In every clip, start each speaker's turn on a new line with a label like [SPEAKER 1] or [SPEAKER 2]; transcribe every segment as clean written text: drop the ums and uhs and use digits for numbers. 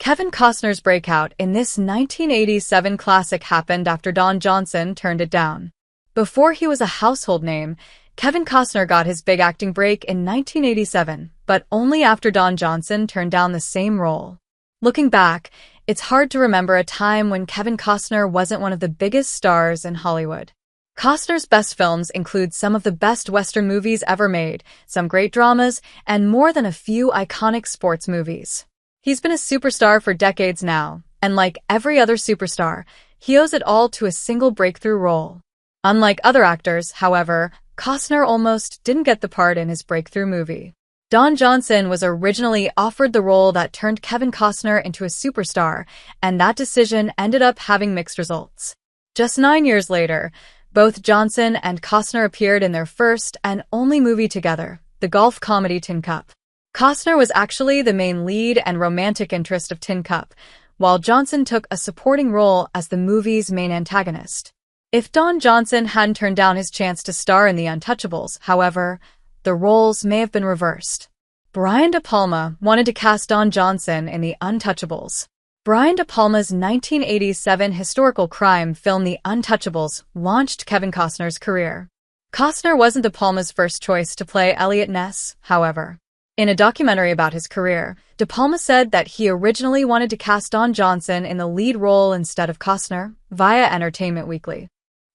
[SPEAKER 1] Kevin Costner's breakout in this 1987 classic happened after Don Johnson turned it down. Before he was a household name, Kevin Costner got his big acting break in 1987, but only after Don Johnson turned down the same role. Looking back, it's hard to remember a time when Kevin Costner wasn't one of the biggest stars in Hollywood. Costner's best films include some of the best Western movies ever made, some great dramas, and more than a few iconic sports movies. He's been a superstar for decades now, and like every other superstar, he owes it all to a single breakthrough role. Unlike other actors, however, Costner almost didn't get the part in his breakthrough movie. Don Johnson was originally offered the role that turned Kevin Costner into a superstar, and that decision ended up having mixed results. Just 9 years later, both Johnson and Costner appeared in their first and only movie together, the golf comedy Tin Cup. Costner was actually the main lead and romantic interest of Tin Cup, while Johnson took a supporting role as the movie's main antagonist. If Don Johnson hadn't turned down his chance to star in The Untouchables, however, the roles may have been reversed. Brian De Palma wanted to cast Don Johnson in The Untouchables. Brian De Palma's 1987 historical crime film The Untouchables launched Kevin Costner's career. Costner wasn't De Palma's first choice to play Eliot Ness, however. In a documentary about his career, De Palma said that he originally wanted to cast Don Johnson in the lead role instead of Costner, via Entertainment Weekly.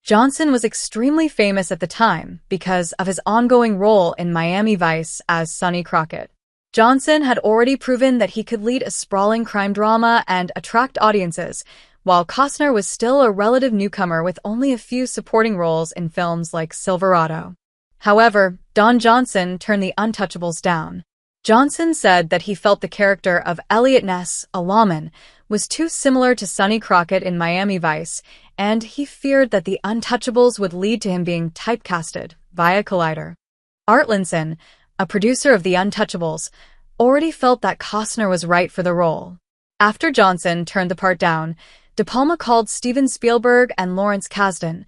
[SPEAKER 1] Johnson was extremely famous at the time because of his ongoing role in Miami Vice as Sonny Crockett. Johnson had already proven that he could lead a sprawling crime drama and attract audiences, while Costner was still a relative newcomer with only a few supporting roles in films like Silverado. However, Don Johnson turned The Untouchables down. Johnson said that he felt the character of Eliot Ness, a lawman, was too similar to Sonny Crockett in Miami Vice, and he feared that The Untouchables would lead to him being typecasted via Collider. Art Linson, a producer of The Untouchables, already felt that Costner was right for the role. After Johnson turned the part down, De Palma called Steven Spielberg and Lawrence Kasdan,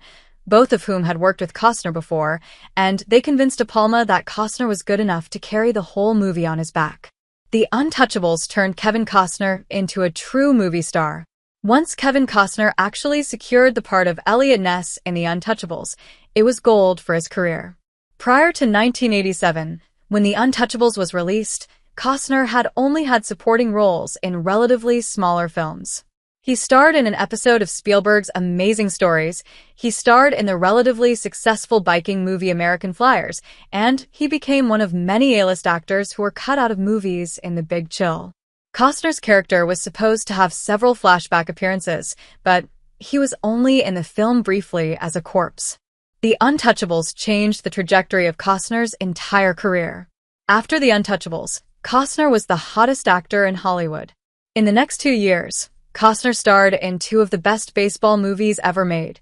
[SPEAKER 1] both of whom had worked with Costner before, and they convinced De Palma that Costner was good enough to carry the whole movie on his back. The Untouchables turned Kevin Costner into a true movie star. Once Kevin Costner actually secured the part of Eliot Ness in The Untouchables, it was gold for his career. Prior to 1987, when The Untouchables was released, Costner had only had supporting roles in relatively smaller films. He starred in an episode of Spielberg's Amazing Stories, he starred in the relatively successful biking movie American Flyers, and he became one of many A-list actors who were cut out of movies in The Big Chill. Costner's character was supposed to have several flashback appearances, but he was only in the film briefly as a corpse. The Untouchables changed the trajectory of Costner's entire career. After The Untouchables, Costner was the hottest actor in Hollywood. In the next 2 years, Costner starred in two of the best baseball movies ever made,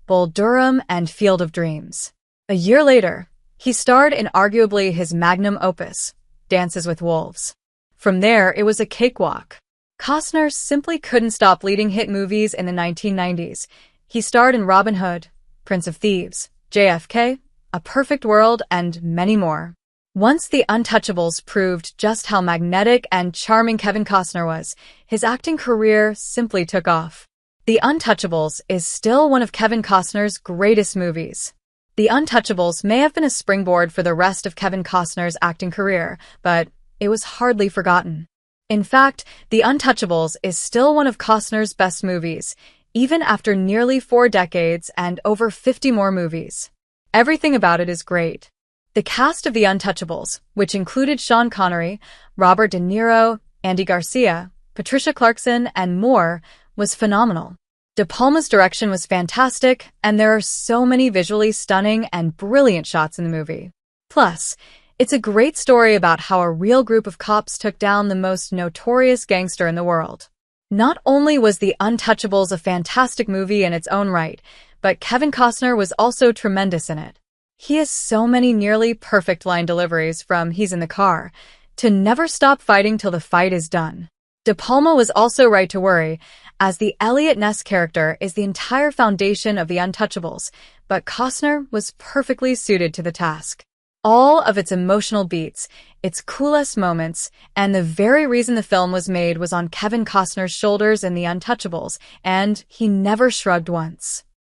[SPEAKER 1] Bull Durham and Field of Dreams. A year later, he starred in arguably his magnum opus, Dances with Wolves. From there, it was a cakewalk. Costner simply couldn't stop leading hit movies in the 1990s. He starred in Robin Hood, Prince of Thieves, JFK, A Perfect World, and many more. Once The Untouchables proved just how magnetic and charming Kevin Costner was, his acting career simply took off. The Untouchables is still one of Kevin Costner's greatest movies. The Untouchables may have been a springboard for the rest of Kevin Costner's acting career, but it was hardly forgotten. In fact, The Untouchables is still one of Costner's best movies, even after nearly 4 decades and over 50 more movies. Everything about it is great. The cast of The Untouchables, which included Sean Connery, Robert De Niro, Andy Garcia, Patricia Clarkson, and more, was phenomenal. De Palma's direction was fantastic, and there are so many visually stunning and brilliant shots in the movie. Plus, it's a great story about how a real group of cops took down the most notorious gangster in the world. Not only was The Untouchables a fantastic movie in its own right, but Kevin Costner was also tremendous in it. He has so many nearly perfect line deliveries from "he's in the car" to "never stop fighting till the fight is done." De Palma was also right to worry, as the Eliot Ness character is the entire foundation of The Untouchables, but Costner was perfectly suited to the task. all of its emotional beats, its coolest moments, and the very reason the film was made was on Kevin Costner's shoulders in The Untouchables, and he never shrugged once.